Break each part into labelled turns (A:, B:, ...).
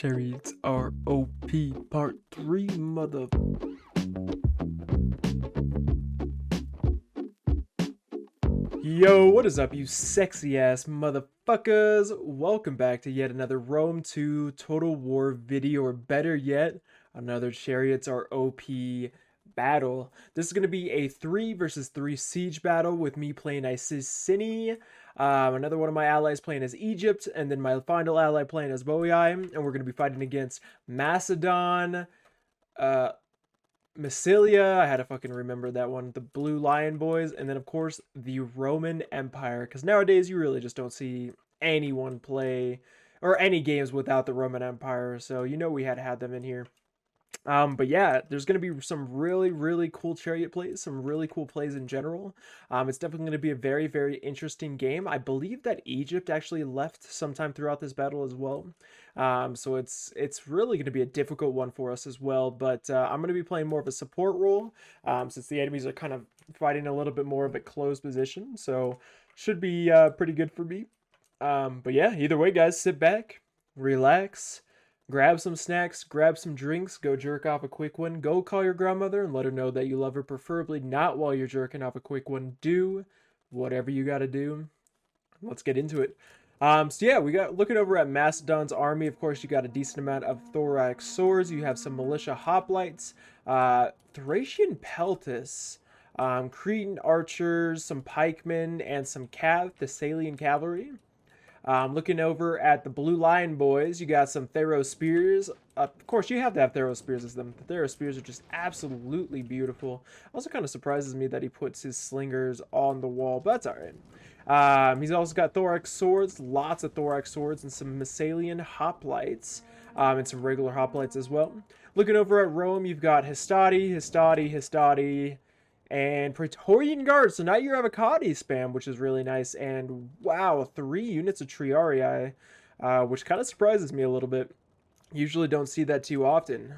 A: Chariots are OP Part 3, mother. Yo, what is up, you sexy ass motherfuckers? Welcome back to yet another Rome 2 Total War video, or better yet, another Chariots are OP battle. This is going to be a 3 versus 3 siege battle with me playing Iceni, another one of my allies playing as Egypt, and then my final ally playing as voyages, and we're going to be fighting against Macedon, Massilia, I had to fucking remember that one, the Blue Lion Boys, and then of course the Roman Empire, because nowadays you really just don't see anyone play, or any games without the Roman Empire, so you know we had them in here. But yeah, there's going to be some really cool chariot plays, some really cool plays in general. It's definitely going to be a very interesting game. I believe that Egypt actually left sometime throughout this battle as well. So it's really going to be a difficult one for us as well. But I'm going to be playing more of a support role, since the enemies are kind of fighting a little bit more of a closed position. So should be pretty good for me. But yeah, either way, guys, sit back, relax. Grab some snacks, grab some drinks, go jerk off a quick one, go call your grandmother and let her know that you love her, preferably not while you're jerking off a quick one. Do whatever you gotta do. Let's get into it. So yeah, we got, looking over at Macedon's army, of course you got a decent amount of thorax swords, you have some militia hoplites, Thracian peltis, Cretan archers, some pikemen, and some Thessalian cavalry. Looking over at the Blue Lion Boys, you got some Thero spears. Of course, you have to have Thero spears as them. The Thero spears are just absolutely beautiful. Also kind of surprises me that he puts his slingers on the wall, but that's alright. He's also got thorax swords, lots of thorax swords, and some Massilian hoplites, and some regular hoplites as well. Looking over at Rome, you've got Histati, and Praetorian Guard, so now you have a Avocati spam, which is really nice. And wow, 3 units of Triarii, which kind of surprises me a little bit. Usually don't see that too often.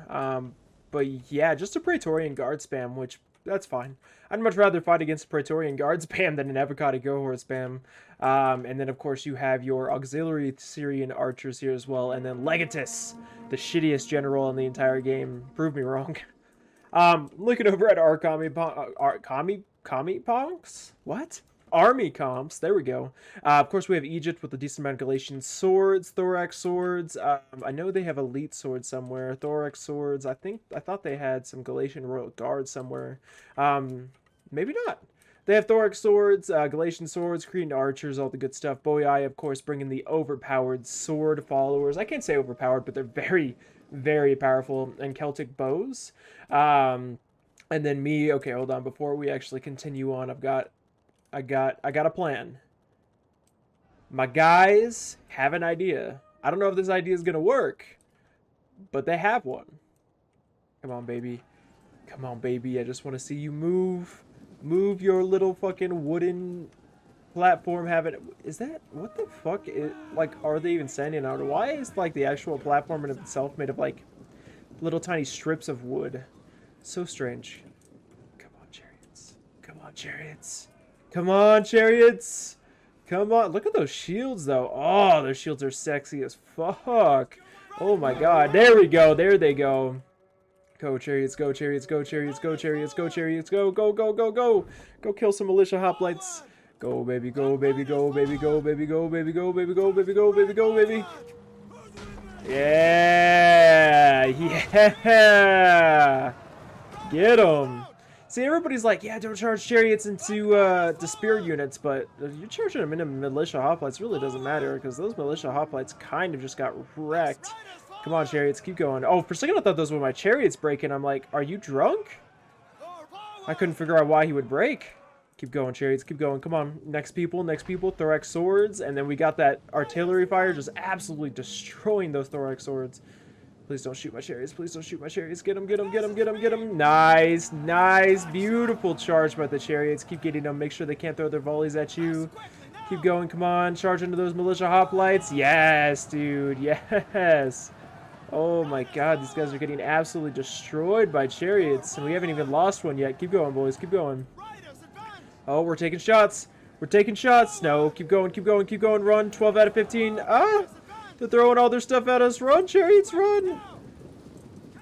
A: But yeah, just a Praetorian Guard spam, which that's fine. I'd much rather fight against a Praetorian Guard spam than an Avocati Cohort spam. And then of course you have your auxiliary Syrian archers here as well. And then Legatus, the shittiest general in the entire game. Prove me wrong. Looking over at our Army comps. There we go. Of course, we have Egypt with a decent amount of Galatian swords, thorax swords. I know they have elite swords somewhere. Thorax swords. I thought they had some Galatian royal guards somewhere. Maybe not. They have thorax swords, Galatian swords, Cretan archers, all the good stuff. Boii, of course, bringing the overpowered sword followers. I can't say overpowered, but they're very powerful, and Celtic bows. And then me, okay, hold on, before we actually continue on, I got a plan. My guys have an idea. I don't know if this idea is gonna work, but they have one. Come on, baby. Come on, baby. I just want to see you move your little fucking wooden platform. Is that, what the fuck is, like, are they even standing on? Why is like the actual platform in itself made of like little tiny strips of wood? So strange. Come on, chariots. Come on, chariots. Come on, chariots. Come on. Look at those shields though. Oh, those shields are sexy as fuck. Oh my god. There we go. There they go. Go chariots, go chariots, go chariots, go chariots, go chariots, go go kill some militia hoplites. Go baby, go baby, go baby, go baby, go baby, go baby, go baby, go baby, go baby. Yeah, yeah. Get them. See, everybody's like, yeah, don't charge chariots into the spear units, but you're charging them into militia hoplites. Really doesn't matter, because those militia hoplites kind of just got wrecked. Come on, chariots, keep going. Oh, for a second I thought those were my chariots breaking. I'm like, are you drunk? I couldn't figure out why he would break. Keep going, chariots, keep going. Come on, next people, thorax swords. And then we got that artillery fire just absolutely destroying those thorax swords. Please don't shoot my chariots, please don't shoot my chariots. Get them, get them, get them, get them, get them. Nice, nice, beautiful charge by the chariots. Keep getting them, make sure they can't throw their volleys at you. Keep going, come on, charge into those militia hoplites. Yes, dude, yes. Oh my god, these guys are getting absolutely destroyed by chariots, and we haven't even lost one yet. Keep going, boys, keep going. Oh, we're taking shots. We're taking shots. No, keep going, keep going, keep going. Run. 12 out of 15. Ah! They're throwing all their stuff at us. Run, Chariots, run!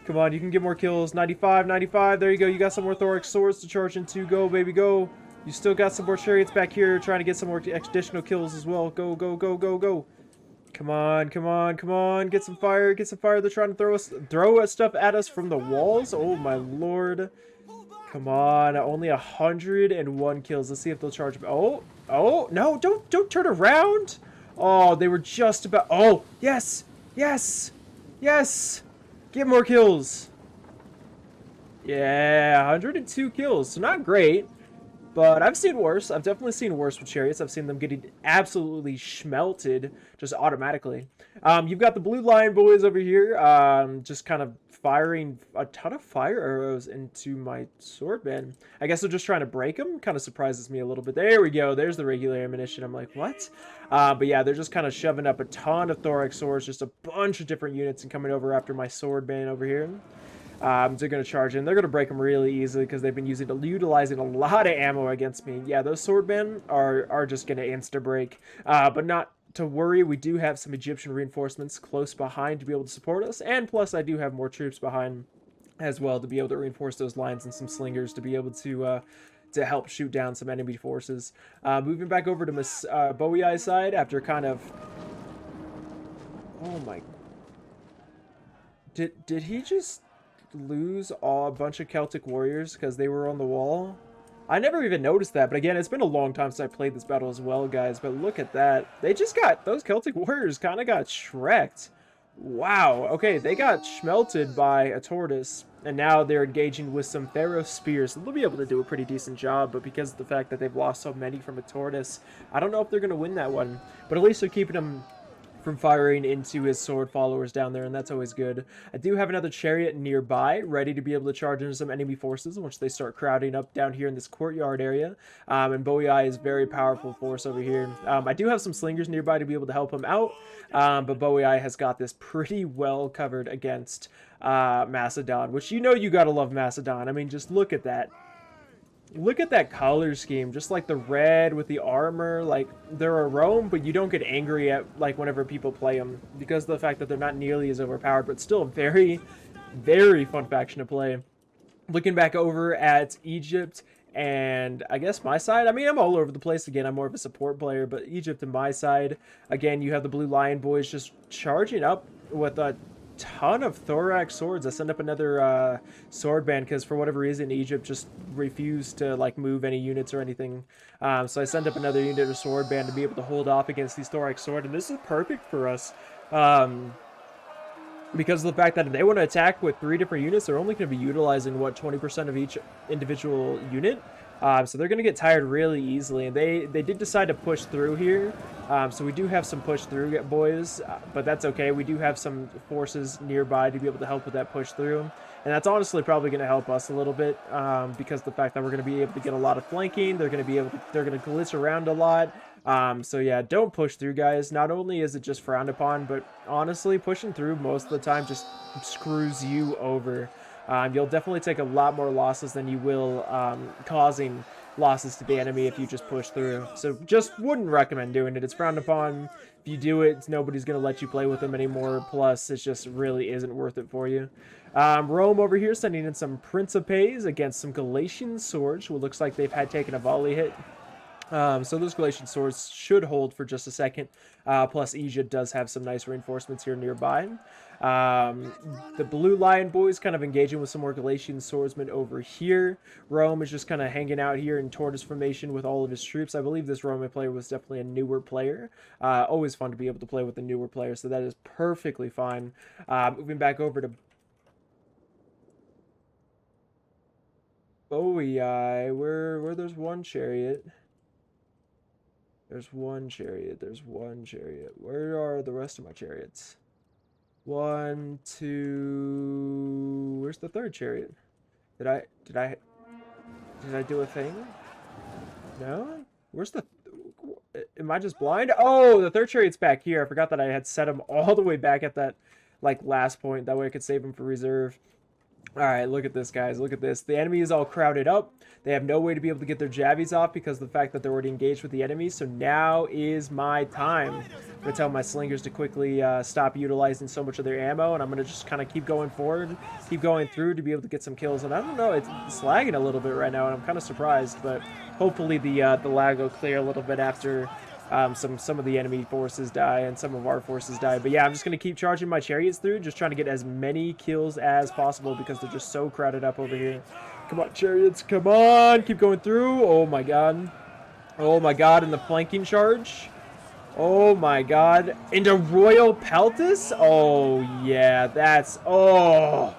A: Come on, you can get more kills. 95, 95. There you go. You got some more Thorax swords to charge into. Go, baby, go. You still got some more Chariots back here trying to get some more additional kills as well. Go, go, go, go, go. Come on, come on, come on. Get some fire, get some fire. They're trying to throw stuff at us from the walls. Oh, my lord. Come on, only 101 kills. Let's see if they'll charge. Oh, oh, no, don't turn around. Oh, they were just about. Oh, yes, yes, yes. Get more kills. Yeah, 102 kills. So not great, but I've seen worse. I've definitely seen worse with Chariots. I've seen them getting absolutely schmelted just automatically. You've got the blue lion boys over here, just kind of firing a ton of fire arrows into my sword band. I guess they're just trying to break them. Kind of surprises me a little bit. There we go. There's the regular ammunition. I'm like, what? But yeah, they're just kind of shoving up a ton of thorax swords, just a bunch of different units and coming over after my sword band over here. They're going to charge in. They're going to break them really easily because they've been utilizing a lot of ammo against me. Yeah, those sword band are just going to insta-break. But not to worry, we do have some Egyptian reinforcements close behind to be able to support us. And plus, I do have more troops behind as well to be able to reinforce those lines and some slingers to be able to help shoot down some enemy forces. Moving back over to Miss Bowiai's side after kind of... Oh my... Did he just lose a bunch of Celtic warriors because they were on the wall? I never even noticed that, but again, it's been a long time since I played this battle as well, guys. But look at that. They just got... Those Celtic warriors kind of got shreked. Wow. Okay, they got schmelted by a tortoise, and now they're engaging with some Pharaoh spears. They'll be able to do a pretty decent job, but because of the fact that they've lost so many from a tortoise, I don't know if they're going to win that one. But at least they're keeping them from firing into his sword followers down there, and that's always good. I do have another chariot nearby, ready to be able to charge into some enemy forces once they start crowding up down here in this courtyard area. And Bowiai is very powerful force over here. I do have some slingers nearby to be able to help him out, but Bowiai has got this pretty well covered against Macedon, which you know you gotta love Macedon. I mean, just look at that. Look at that color scheme, just like the red with the armor. Like, they're a Rome, but you don't get angry at, like, whenever people play them because of the fact that they're not nearly as overpowered, but still a very, very fun faction to play. Looking back over at Egypt and I guess my side, I mean, I'm all over the place again. I'm more of a support player, but Egypt and my side, again, you have the Blue Lion boys just charging up with a ton of thorax swords. I sent up another sword band because for whatever reason Egypt just refused to like move any units or anything, so I sent up another unit of sword band to be able to hold off against these thorax sword, and this is perfect for us because of the fact that if they want to attack with 3 different units, they're only going to be utilizing what 20% of each individual unit. So they're going to get tired really easily, and they did decide to push through here. So we do have some push through, boys, but that's okay. We do have some forces nearby to be able to help with that push through, and that's honestly probably going to help us a little bit because of the fact that we're going to be able to get a lot of flanking. They're going to glitch around a lot. So yeah, don't push through, guys. Not only is it just frowned upon, but honestly, pushing through most of the time just screws you over. You'll definitely take a lot more losses than you will causing losses to the enemy if you just push through. So just wouldn't recommend doing it. It's frowned upon. If you do it, nobody's going to let you play with them anymore. Plus, it just really isn't worth it for you. Rome over here sending in some Principes against some Galatian swords, who looks like they've had taken a volley hit. So those Galatian swords should hold for just a second. Plus, Egypt does have some nice reinforcements here nearby. The Blue Lion boys kind of engaging with some more Galatian swordsmen over here. Rome is just kind of hanging out here in tortoise formation with all of his troops. I believe this Roman player was definitely a newer player. Always fun to be able to play with a newer player, so that is perfectly fine. Moving back over to Bowiai, where there's one chariot. There's one chariot. There's one chariot. Where are the rest of my chariots? 1, 2. Where's the third chariot? Did I do a thing? No? Where's the... Am I just blind? Oh, the third chariot's back here. I forgot that I had set him all the way back at that, like, last point. That way I could save him for reserve. All right, look at this, guys. Look at this. The enemy is all crowded up. They have no way to be able to get their javies off because of the fact that they're already engaged with the enemy. So now is my time. I'm going to tell my slingers to quickly stop utilizing so much of their ammo, and I'm going to just kind of keep going forward, keep going through to be able to get some kills. And I don't know, it's lagging a little bit right now, and I'm kind of surprised, but hopefully the lag will clear a little bit after some of the enemy forces die and some of our forces die. But yeah, I'm just going to keep charging my chariots through, just trying to get as many kills as possible because they're just so crowded up over here. Come on, chariots, come on, keep going through. Oh my god. Oh my god, and the flanking charge. Oh my god. Into Royal Peltis? Oh yeah, that's... Oh.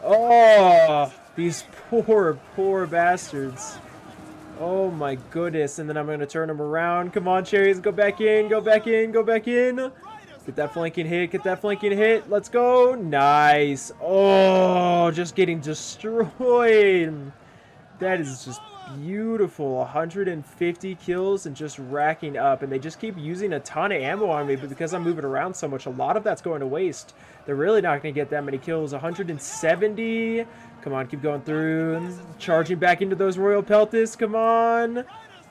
A: Oh. These poor bastards. Oh my goodness, and then I'm going to turn them around. Come on, Chariots, go back in, go back in, go back in. Get that flanking hit, get that flanking hit. Let's go. Nice. Oh, just getting destroyed. That is just beautiful. 150 kills and just racking up. And they just keep using a ton of ammo on me, but because I'm moving around so much, a lot of that's going to waste. They're really not going to get that many kills. 170. Come on, keep going through. Charging back into those Royal Peltis. Come on.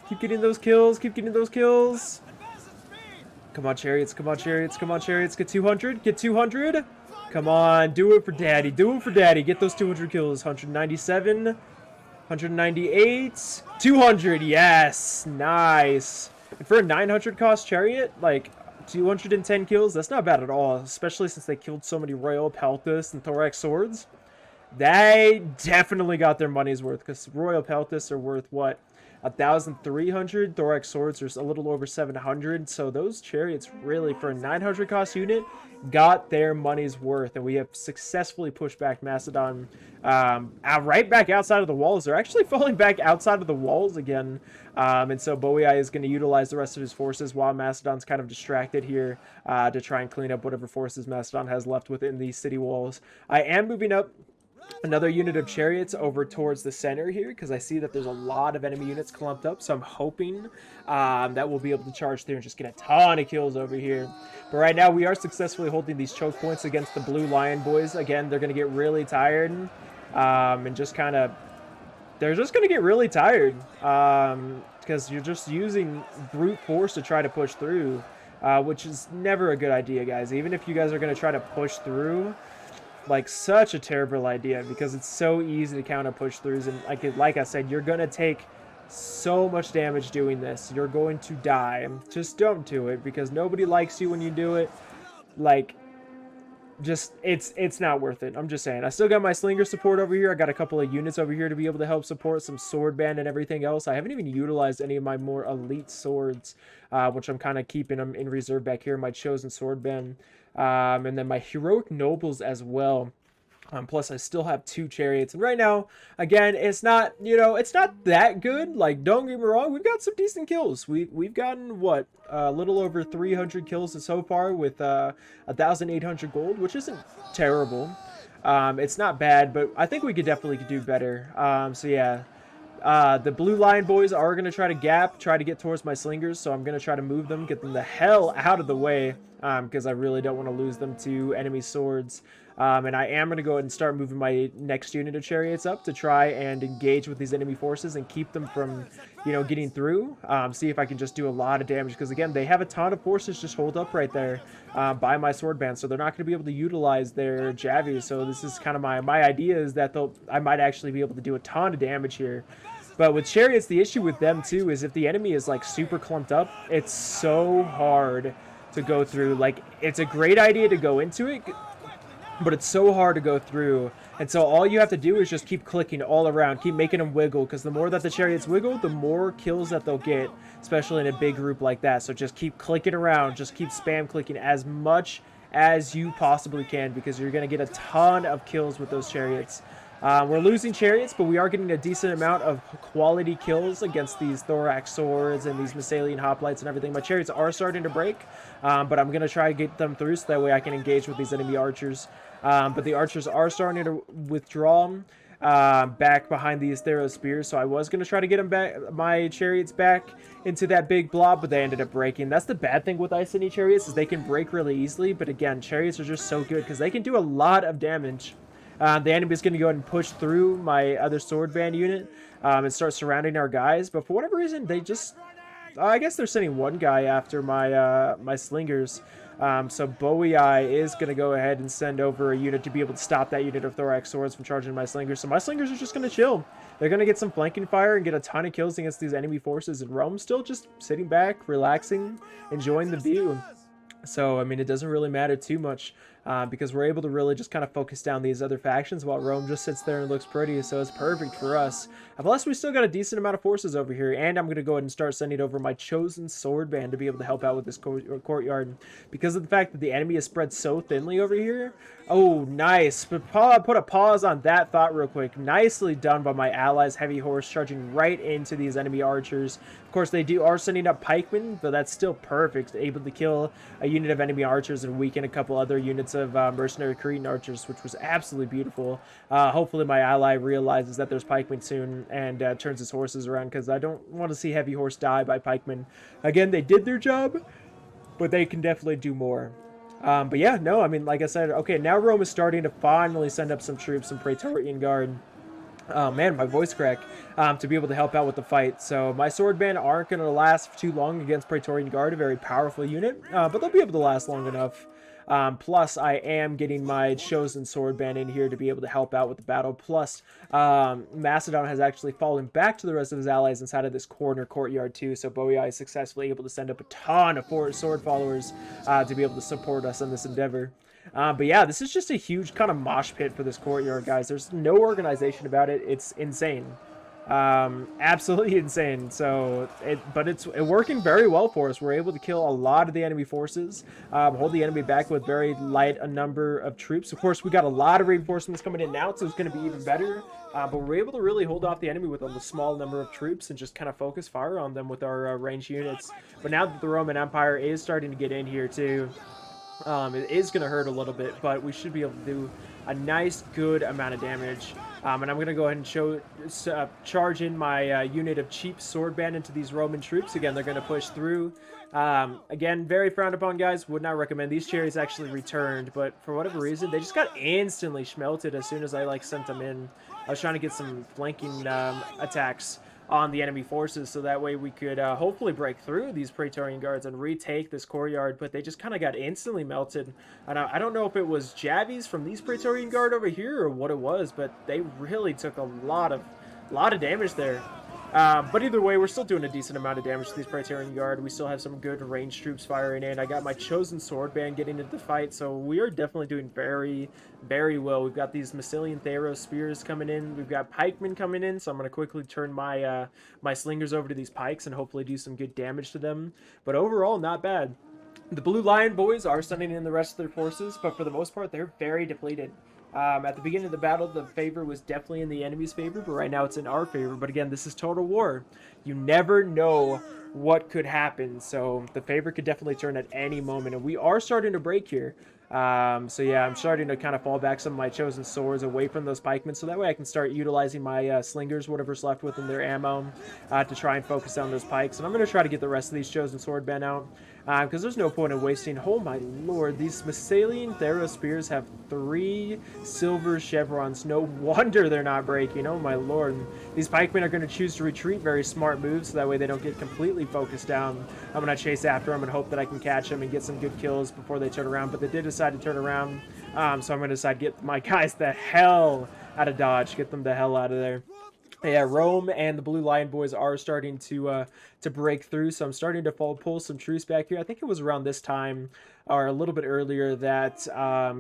A: Keep getting those kills. Keep getting those kills. Come on, Chariots. Come on, Chariots. Come on, Chariots. Get 200. Get 200. Come on. Do it for Daddy. Do it for Daddy. Get those 200 kills. 197. 198. 200. Yes. Nice. And for a 900 cost Chariot, like 210 kills, that's not bad at all. Especially since they killed so many Royal Peltis and Thorax Swords. They definitely got their money's worth because Royal Peltis are worth what? 1,300. Thorax Swords are a little over 700. So those Chariots really, for a 900 cost unit, got their money's worth. And we have successfully pushed back Macedon right back outside of the walls. They're actually falling back outside of the walls again. And so Boei is going to utilize the rest of his forces while Macedon's kind of distracted here to try and clean up whatever forces Macedon has left within the city walls. I am moving up another unit of chariots over towards the center here because I see that there's a lot of enemy units clumped up, so I'm hoping that we'll be able to charge through and just get a ton of kills over here. But right now we are successfully holding these choke points against the blue lion boys. Again, they're going to get really tired and just kind of, they're just going to get really tired because you're just using brute force to try to push through, which is never a good idea, guys. Even if you guys are going to try to push through, like, such a terrible idea because it's so easy to counter push throughs, and like I said, you're gonna take so much damage doing this. You're going to die. Just don't do it because nobody likes you when you do it. Like, just it's not worth it. I'm just saying. I still got my slinger support over here. I got a couple of units over here to be able to help support some sword band and everything else. I haven't even utilized any of my more elite swords, which I'm kind of keeping them in reserve back here. My chosen sword band. And then my heroic nobles as well. Plus I still have 2 chariots, and right now, again, it's not, you know, it's not that good. Like, don't get me wrong, we've got some decent kills. We've gotten what, a little over 300 kills so far with 1,800 gold, which isn't terrible. It's not bad, but I think we could definitely do better. So yeah. The blue lion boys are going to try to get towards my slingers, so I'm going to try to move them, get them the hell out of the way, because I really don't want to lose them to enemy swords. And I am going to go ahead and start moving my next unit of chariots up to try and engage with these enemy forces and keep them from, you know, getting through. See if I can just do a lot of damage, because again, they have a ton of forces just hold up right there by my sword band, so they're not going to be able to utilize their javies. So this is kind of my idea, is that I might actually be able to do a ton of damage here. But with chariots, the issue with them too is if the enemy is like super clumped up, it's so hard to go through. Like, it's a great idea to go into it, but it's so hard to go through. And so all you have to do is just keep clicking all around, keep making them wiggle, because the more that the chariots wiggle, the more kills that they'll get, especially in a big group like that. So just keep clicking around, just keep spam clicking as much as you possibly can, because you're going to get a ton of kills with those chariots. We're losing chariots, but we are getting a decent amount of quality kills against these thorax swords and these Masalian hoplites and everything. My chariots are starting to break, but I'm going to try to get them through so that way I can engage with these enemy archers. But the archers are starting to withdraw back behind these Thero spears, so I was going to try to get them back, my chariots back into that big blob, but they ended up breaking. That's the bad thing with Iceni chariots, is they can break really easily, but again, chariots are just so good because they can do a lot of damage. The enemy's going to go ahead and push through my other sword band unit and start surrounding our guys. But for whatever reason, they just I guess they're sending one guy after my slingers. So Bowie is going to go ahead and send over a unit to be able to stop that unit of thorax swords from charging my slingers. So my slingers are just going to chill. They're going to get some flanking fire and get a ton of kills against these enemy forces. And Rome's still just sitting back, relaxing, enjoying the view. So, I mean, it doesn't really matter too much because we're able to really just kind of focus down these other factions while Rome just sits there and looks pretty. So it's perfect for us. Plus, we still got a decent amount of forces over here. And I'm going to go ahead and start sending over my chosen sword band to be able to help out with this courtyard. Because of the fact that the enemy is spread so thinly over here. Oh, nice. But put a pause on that thought real quick. Nicely done by my allies' heavy horse charging right into these enemy archers. Of course, they are sending up pikemen, but that's still perfect. Able to kill a unit of enemy archers and weaken a couple other units of mercenary Cretan archers, which was absolutely beautiful. Hopefully my ally realizes that there's pikemen soon and turns his horses around, because I don't want to see heavy horse die by pikemen. Again, they did their job, but they can definitely do more. But yeah, no, I mean, like I said, okay, now Rome is starting to finally send up some troops, some Praetorian Guard. Oh man, my voice crack, to be able to help out with the fight. So my sword band aren't going to last too long against Praetorian Guard, a very powerful unit, but they'll be able to last long enough. Plus, I am getting my chosen sword band in here to be able to help out with the battle. Plus, Macedon has actually fallen back to the rest of his allies inside of this corner courtyard too. So Bowie is successfully able to send up a ton of sword followers to be able to support us in this endeavor. But yeah, this is just a huge kind of mosh pit for this courtyard, guys. There's no organization about it. It's insane. Absolutely insane. So but it's working very well for us. We're able to kill a lot of the enemy forces, hold the enemy back with very light a number of troops. Of course, we got a lot of reinforcements coming in now, so it's going to be even better. But we're able to really hold off the enemy with a small number of troops and just kind of focus fire on them with our ranged units. But now that the Roman Empire is starting to get in here too, it is going to hurt a little bit, but we should be able to do a nice, good amount of damage. And I'm going to go ahead and charge in my unit of cheap sword band into these Roman troops. Again, they're going to push through. Again, very frowned upon, guys. Would not recommend. These chariots actually returned, but for whatever reason, they just got instantly schmelted as soon as I sent them in. I was trying to get some flanking attacks on the enemy forces, so that way we could hopefully break through these Praetorian Guards and retake this courtyard, but they just kind of got instantly melted. And I don't know if it was Javies from these Praetorian Guard over here or what it was, but they really took a lot of damage there. But either way, we're still doing a decent amount of damage to these Praetorian Guard. We still have some good ranged troops firing in. I got my chosen sword band getting into the fight, so we are definitely doing very, very well. We've got these Massilian Theros spears coming in. We've got pikemen coming in, so I'm going to quickly turn my my slingers over to these pikes and hopefully do some good damage to them. But overall, not bad. The Blue Lion boys are sending in the rest of their forces, but for the most part, they're very depleted. At the beginning of the battle, the favor was definitely in the enemy's favor, but right now it's in our favor. But again, this is total war. You never know what could happen, so the favor could definitely turn at any moment, and we are starting to break here. So yeah, I'm starting to kind of fall back some of my chosen swords away from those pikemen, so that way I can start utilizing my slingers, whatever's left within their ammo, to try and focus down those pikes. And I'm going to try to get the rest of these chosen sword band out, because there's no point in wasting. Oh my lord, these Massilian Theros spears have 3 silver chevrons. No wonder they're not breaking. Oh my lord. These pikemen are going to choose to retreat. Very smart move, so that way they don't get completely focused down. I'm going to chase after them and hope that I can catch them and get some good kills before they turn around, but they did decide to turn around. So I'm going to decide to get my guys the hell out of Dodge. Get them the hell out of there. Yeah, Rome and the Blue Lion boys are starting to break through, so I'm starting to pull some troops back here. I think it was around this time, or a little bit earlier, that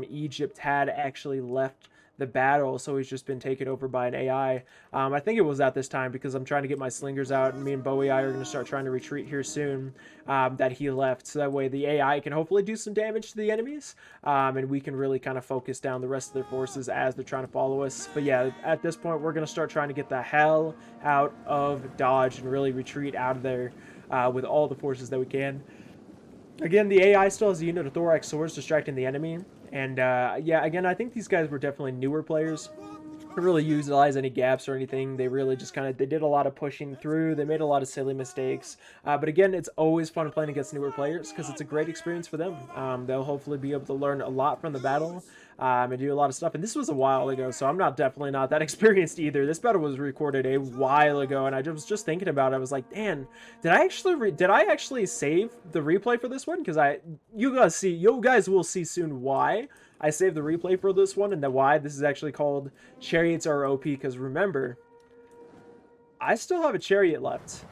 A: Egypt had actually left the battle, so he's just been taken over by an AI. I think it was at this time, because I'm trying to get my slingers out, and me and Bowie are going to start trying to retreat here soon, that he left, so that way the AI can hopefully do some damage to the enemies, and we can really kind of focus down the rest of their forces as they're trying to follow us. But yeah, at this point, we're going to start trying to get the hell out of Dodge and really retreat out of there with all the forces that we can. Again, the AI still has a unit of thorax swords distracting the enemy. And yeah, again, I think these guys were definitely newer players. They didn't really utilize any gaps or anything. They really just they did a lot of pushing through. They made a lot of silly mistakes. But again, it's always fun playing against newer players because it's a great experience for them. They'll hopefully be able to learn a lot from the battle. and do a lot of stuff. And this was a while ago, so I'm definitely not that experienced either. This battle was recorded a while ago, and I was just thinking about it. I was like, "Dan, did I actually save the replay for this one? Because you guys will see soon why I saved the replay for this one, and then why this is actually called Chariots are OP. Because remember, I still have a chariot left.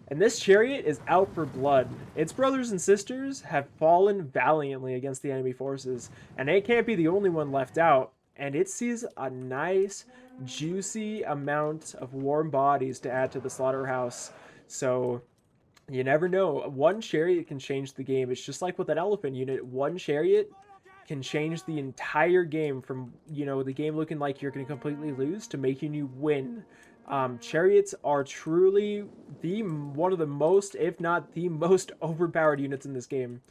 A: And this chariot is out for blood. Its brothers and sisters have fallen valiantly against the enemy forces, and it can't be the only one left out. And it sees a nice, juicy amount of warm bodies to add to the slaughterhouse. So, you never know. One chariot can change the game. It's just like with an elephant unit. One chariot can change the entire game from, the game looking like you're going to completely lose to making you win. Chariots are truly one of the most, if not the most overpowered units in this game.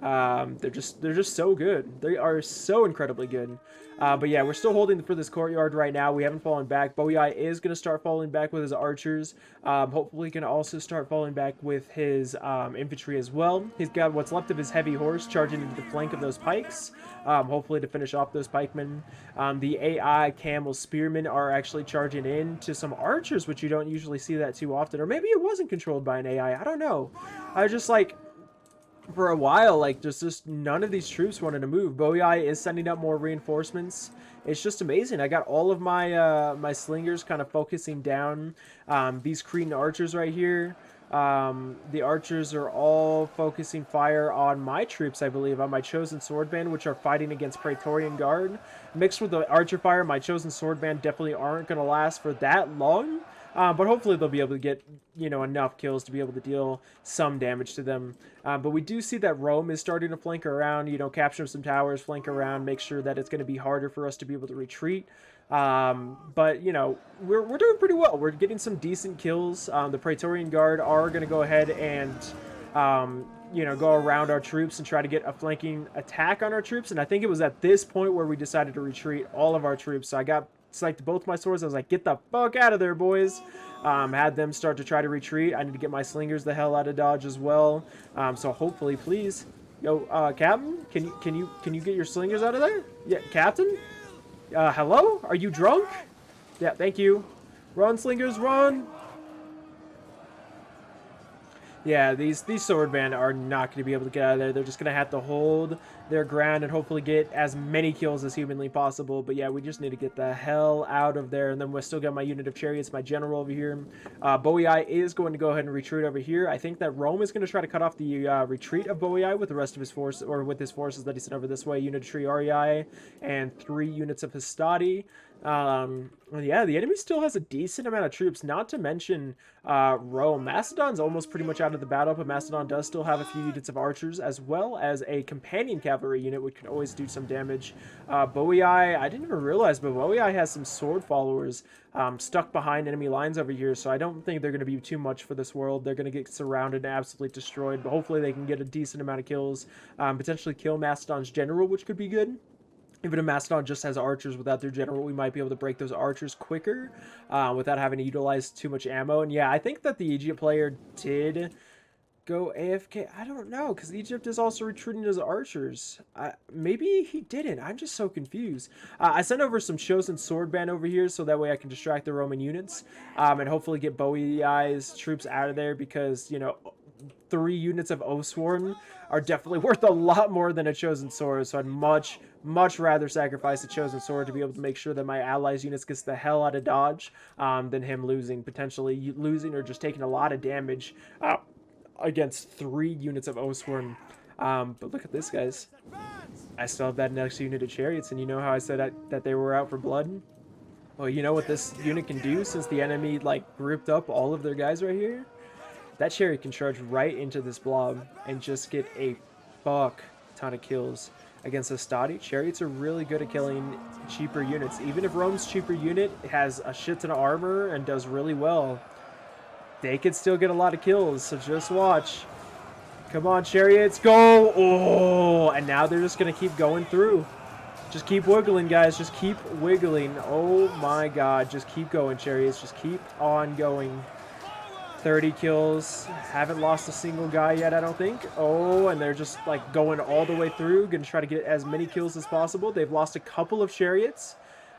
A: They're just so good. They are so incredibly good. But yeah, we're still holding for this courtyard right now. We haven't fallen back. Boei is going to start falling back with his archers. Hopefully he can also start falling back with his infantry as well. He's got what's left of his heavy horse charging into the flank of those pikes. Hopefully to finish off those pikemen. The AI camel spearmen are actually charging in to some archers, which you don't usually see that too often. Or maybe it wasn't controlled by an AI. I don't know. I was just like, for a while, like, just none of these troops wanted to move. Boei is sending up more reinforcements. It's just amazing. I got all of my my slingers kind of focusing down these Cretan archers right here. The archers are all focusing fire on my troops, I believe, on my chosen sword band, which are fighting against Praetorian Guard. Mixed with the archer fire, my chosen sword band definitely aren't going to last for that long. But hopefully they'll be able to get, enough kills to be able to deal some damage to them. But we do see that Rome is starting to flank around, capture some towers, flank around, make sure that it's going to be harder for us to be able to retreat. But, we're doing pretty well. We're getting some decent kills. The Praetorian Guard are going to go ahead and, go around our troops and try to get a flanking attack on our troops. And I think it was at this point where we decided to retreat all of our troops. So I got psyched both my swords. I was like, get the fuck out of there, boys. Had them start to try to retreat. I need to get my slingers the hell out of dodge as well. So hopefully, please, Captain, can you get your slingers out of there? Yeah, Captain. Hello? Are you drunk? Yeah, thank you. Run, slingers, run. Yeah, these swordband are not going to be able to get out of there. They're just going to have to hold their ground and hopefully get as many kills as humanly possible. But yeah, we just need to get the hell out of there. And then we'll still got my unit of chariots, my general over here. Boei is going to go ahead and retreat over here. I think that Rome is going to try to cut off the retreat of Boei with the rest of his force, or with his forces that he sent over this way. Unit of Triarii and 3 units of Hastati. Yeah, the enemy still has a decent amount of troops, not to mention Rome. Macedon's almost pretty much out of the battle, but Macedon does still have a few units of archers, as well as a companion cavalry unit, which can always do some damage. Boei, I didn't even realize, but Boei has some sword followers stuck behind enemy lines over here, so I don't think they're going to be too much for this world. They're going to get surrounded and absolutely destroyed, but hopefully they can get a decent amount of kills, potentially kill Macedon's general, which could be good. Even if Macedon just has archers without their general, we might be able to break those archers quicker without having to utilize too much ammo. And yeah, I think that the Egypt player did go AFK. I don't know, because Egypt is also retreating his archers. Maybe he didn't. I'm just so confused. I sent over some chosen sword band over here so that way I can distract the Roman units and hopefully get Boei's troops out of there because, 3 units of Oathsworn are definitely worth a lot more than a chosen sword, so I'd much rather sacrifice a chosen sword to be able to make sure that my allies' units gets the hell out of dodge than him potentially losing or just taking a lot of damage against 3 units of Oathsworn. But look at this, guys. I still have that next unit of chariots, and you know how I said that they were out for blood? Well, you know what this unit can do since the enemy, grouped up all of their guys right here? That chariot can charge right into this blob and just get a fuck ton of kills against Hastati. Chariots are really good at killing cheaper units. Even if Rome's cheaper unit has a shit ton of armor and does really well, they could still get a lot of kills, so just watch. Come on, chariots, go! Oh, and now they're just going to keep going through. Just keep wiggling, guys. Just keep wiggling. Oh my god, just keep going, chariots. Just keep on going. 30 kills. Haven't lost a single guy yet, I don't think. Oh, and they're just like going all the way through. Gonna try to get as many kills as possible. They've lost a couple of chariots.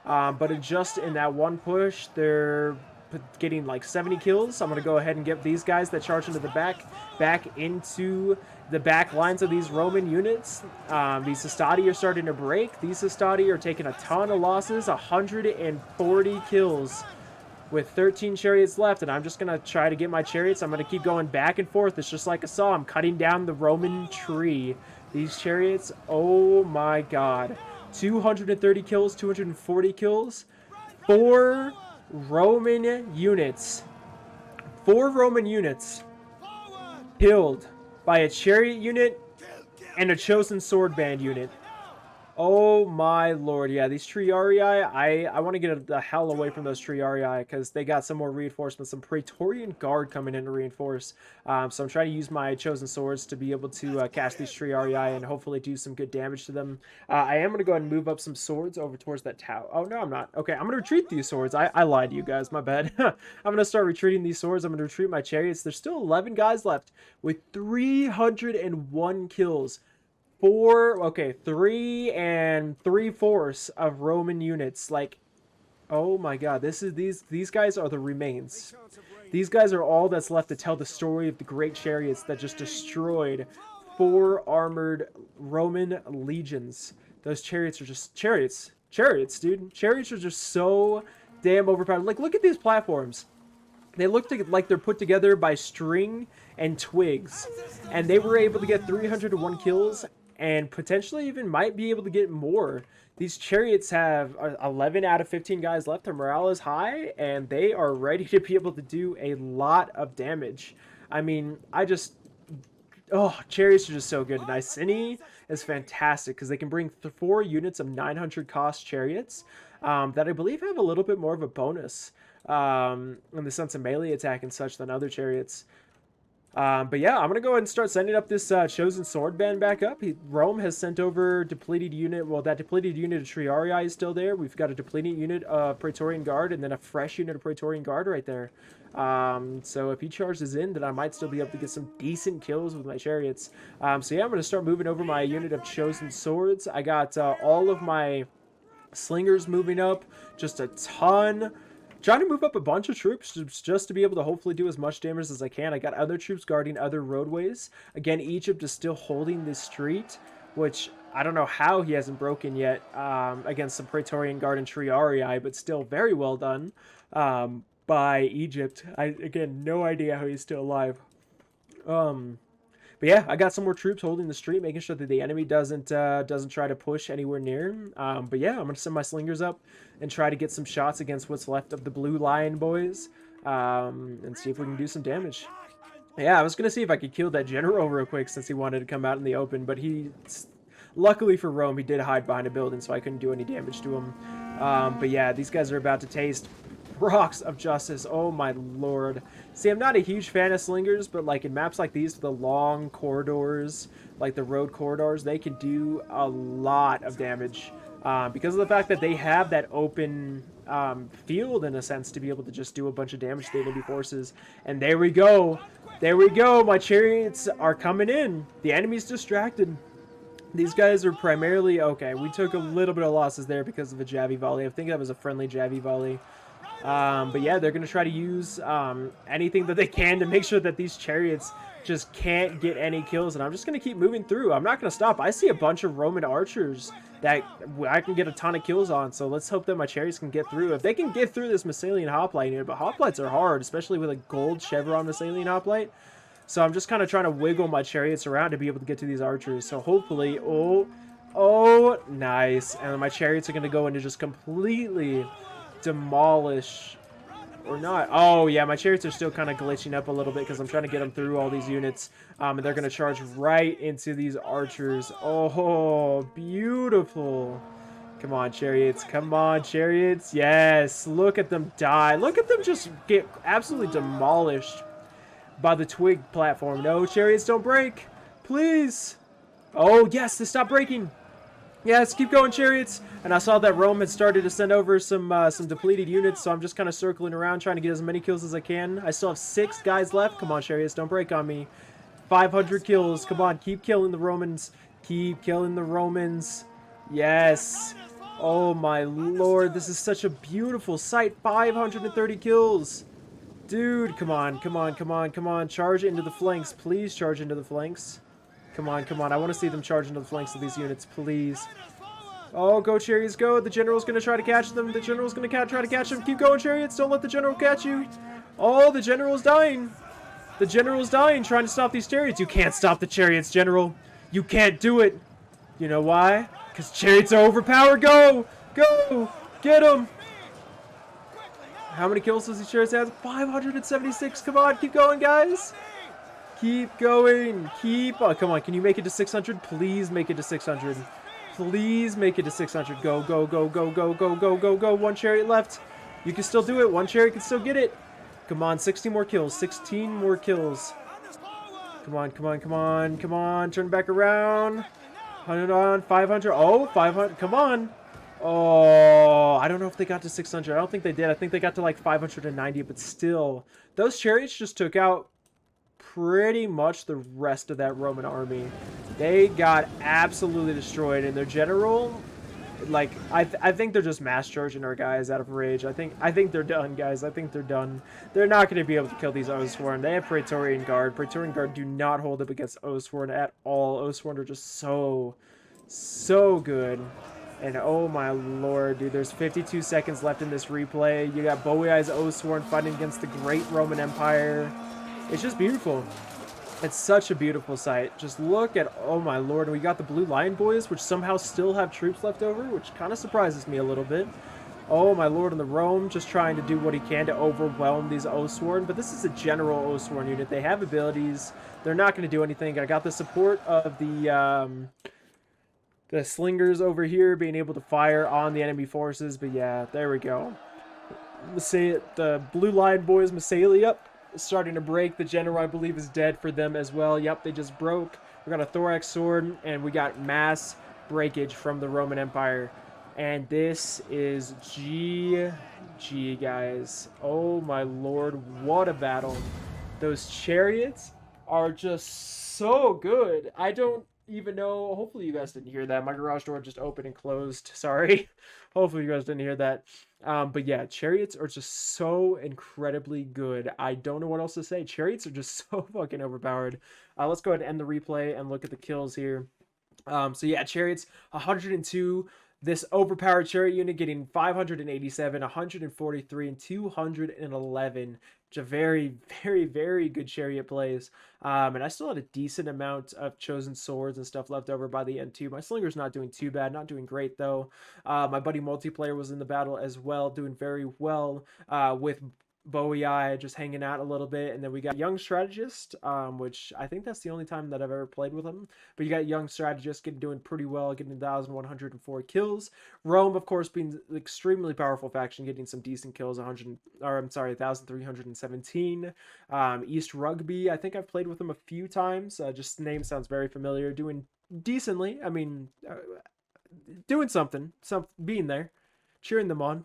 A: But just in that one push, they're getting like 70 kills. So I'm going to go ahead and get these guys that charge into the back into the back lines of these Roman units. These Hastati are starting to break. These Hastati are taking a ton of losses, 140 kills with 13 chariots left. And I'm just going to try to get my chariots. I'm going to keep going back and forth. It's just like I saw. I'm cutting down the Roman tree. These chariots, oh my god. 230 kills, 240 kills. 4 Roman units. 4 Roman units killed by a chariot unit and a chosen sword band unit. Oh my lord, yeah, these Chariots, I want to get the hell away from those Chariots because they got some more reinforcements, some Praetorian Guard coming in to reinforce. So I'm trying to use my chosen swords to be able to cast these Chariots and hopefully do some good damage to them. I am going to go ahead and move up some swords over towards that tower. Oh, no, I'm not. Okay, I'm going to retreat these swords. I lied to you guys, my bad. I'm going to start retreating these swords. I'm going to retreat my chariots. There's still 11 guys left with 301 kills. 3 3/4 of Roman units. Like, oh my god, these guys are the remains. These guys are all that's left to tell the story of the great chariots that just destroyed 4 armored Roman legions. Those chariots are just chariots, dude. Chariots are just so damn overpowered. Like, look at these platforms. They look like they're put together by string and twigs, and they were able to get 301 kills and potentially even might be able to get more. These chariots have 11 out of 15 guys left. Their morale is high, and they are ready to be able to do a lot of damage. I mean, chariots are just so good. And Iceni is fantastic because they can bring 4 units of 900 cost chariots that I believe have a little bit more of a bonus in the sense of melee attack and such than other chariots. But yeah, I'm going to go ahead and start sending up this chosen sword band back up. Rome has sent over depleted unit. Well, that depleted unit of Triarii is still there. We've got a depleted unit of Praetorian Guard and then a fresh unit of Praetorian Guard right there. So if he charges in, then I might still be able to get some decent kills with my chariots. So yeah, I'm going to start moving over my unit of chosen swords. I got all of my slingers moving up, just a ton. Trying to move up a bunch of troops just to be able to hopefully do as much damage as I can. I got other troops guarding other roadways. Again, Egypt is still holding this street, which I don't know how he hasn't broken yet against some Praetorian Guard and Triarii, but still very well done by Egypt. Again, no idea how he's still alive. But yeah, I got some more troops holding the street, making sure that the enemy doesn't try to push anywhere near. But yeah, I'm going to send my slingers up and try to get some shots against what's left of the Blue Lion boys and see if we can do some damage. Yeah, I was going to see if I could kill that general real quick since he wanted to come out in the open, but luckily for Rome, he did hide behind a building, so I couldn't do any damage to him. But yeah, these guys are about to taste rocks of justice. Oh my lord. See, I'm not a huge fan of slingers, but like in maps like these, the long corridors, like the road corridors, they can do a lot of damage because of the fact that they have that open field in a sense to be able to just do a bunch of damage to the enemy forces. And there we go. My chariots are coming in. The enemy's distracted. These guys are primarily okay. We took a little bit of losses there because of a Javi volley. I think that was a friendly Javi volley. But yeah, they're going to try to use anything that they can to make sure that these chariots just can't get any kills. And I'm just going to keep moving through. I'm not going to stop. I see a bunch of Roman archers that I can get a ton of kills on. So let's hope that my chariots can get through. If they can get through this Massilian hoplite unit, but hoplites are hard, especially with a gold chevron Massilian hoplite. So I'm just kind of trying to wiggle my chariots around to be able to get to these archers. So hopefully, oh, nice. And my chariots are going to go into just completely demolish or not. Oh yeah, my chariots are still kind of glitching up a little bit because I'm trying to get them through all these units, and they're going to charge right into these archers. Oh, beautiful. Come on, chariots. Come on, chariots. Yes, look at them die. Look at them just get absolutely demolished by the twig platform. No, chariots, don't break, please. Oh yes, they stopped breaking. Yes, keep going, Chariots. And I saw that Rome had started to send over some depleted units, so I'm just kind of circling around trying to get as many kills as I can. I still have 6 guys left. Come on, Chariots, don't break on me. 500 kills. Come on, keep killing the Romans. Keep killing the Romans. Yes. Oh my lord, this is such a beautiful sight. 530 kills. Dude, come on, come on, come on, come on. Charge into the flanks. Please charge into the flanks. Come on, come on. I want to see them charge into the flanks of these units, please. Oh, go, Chariots, go. The general's going to try to catch them. The general's going to try to catch them. Keep going, Chariots. Don't let the general catch you. Oh, the general's dying. The general's dying trying to stop these Chariots. You can't stop the Chariots, General. You can't do it. You know why? Because Chariots are overpowered. Go! Go! Get them! How many kills does these Chariots have? 576. Come on, keep going, guys. Keep going. Keep on. Come on, can you make it to 600? Please make it to 600. Please make it to 600. Go, go, go, go, go, go, go, go, go. 1 Chariot left. You can still do it. 1 Chariot can still get it. Come on, 16 more kills. 16 more kills. Come on, come on, come on, come on. Turn back around. 100 on, 500. Oh, 500. Come on. Oh, I don't know if they got to 600. I don't think they did. I think they got to like 590, but still. Those Chariots just took out pretty much the rest of that Roman army. They got absolutely destroyed, and their general, like, I think they're just mass charging our guys out of rage. I think they're done, guys. I think they're done. They're not going to be able to kill these Oathsworn. They have Praetorian Guard. Praetorian Guard do not hold up against Oathsworn at all. Oathsworn are just so good. And oh my lord, dude, there's 52 seconds left in this replay. You got Bowiai's Oathsworn fighting against the great Roman Empire. It's just beautiful. It's such a beautiful sight. Just look at, oh my lord, and we got the Blue Lion Boys, which somehow still have troops left over, which kind of surprises me a little bit. Oh my lord, and the Rome just trying to do what he can to overwhelm these Oathsworn, but this is a general Oathsworn unit. They have abilities. They're not going to do anything. I got the support of the slingers over here being able to fire on the enemy forces, but yeah, there we go. The Blue Lion Boys, Massalia, starting to break. The general, I believe, is dead for them as well. Yep, they just broke. We got a thorax sword, and we got mass breakage from the Roman Empire. And this is GG, guys. Oh my lord, what a battle. Those Chariots are just so good. I don't even know. Hopefully you guys didn't hear that. My garage door just opened and closed. Sorry. Hopefully you guys didn't hear that. But yeah, Chariots are just so incredibly good. I don't know what else to say. Chariots are just so fucking overpowered. Let's go ahead and end the replay and look at the kills here. So yeah, Chariots 102. This overpowered Chariot unit getting 587, 143, and 211. Which are very, very, very good Chariot plays. And I still had a decent amount of chosen swords and stuff left over by the end too. My Slinger's not doing too bad, not doing great though. My buddy Multiplayer was in the battle as well, doing very well with Bowiai just hanging out a little bit. And then we got Young Strategist, which I think that's the only time that I've ever played with him. But you got Young Strategist doing pretty well, getting 1,104 kills. Rome, of course, being an extremely powerful faction, getting some decent kills, 1,317. East Rugby, I think I've played with him a few times. Just the name sounds very familiar. Doing decently. I mean, doing something, being there. Cheering them on.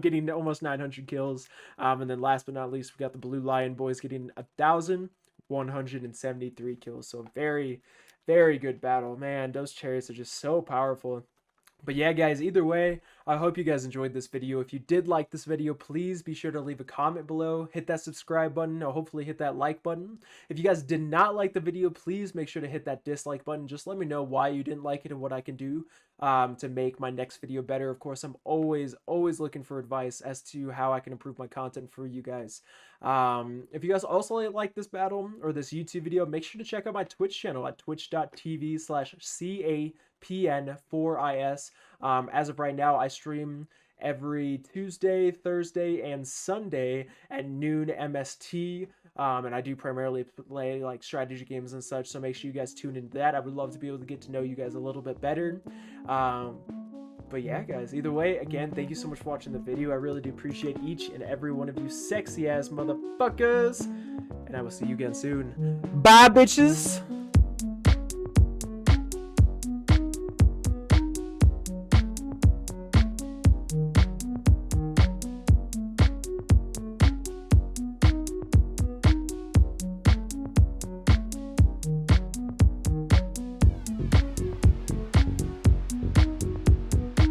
A: Getting almost 900 kills. And then last but not least, we got the Blue Lion Boys getting 1,173 kills. So very, very good battle. Man, those Chariots are just so powerful. But yeah, guys, either way, I hope you guys enjoyed this video. If you did like this video, please be sure to leave a comment below, hit that subscribe button, or hopefully hit that like button. If you guys did not like the video, please make sure to hit that dislike button. Just let me know why you didn't like it and what I can do to make my next video better. Of course, I'm always looking for advice as to how I can improve my content for you guys. If you guys also like this battle or this YouTube video, make sure to check out my Twitch channel at twitch.tv/CAPN4IS. As of right now, I stream every Tuesday, Thursday, and Sunday at noon MST. And I do primarily play like strategy games and such, so make sure you guys tune into that. I would love to be able to get to know you guys a little bit better. But yeah, guys, either way, again, thank you so much for watching the video. I really do appreciate each and every one of you sexy ass motherfuckers. And I will see you again soon. Bye, bitches!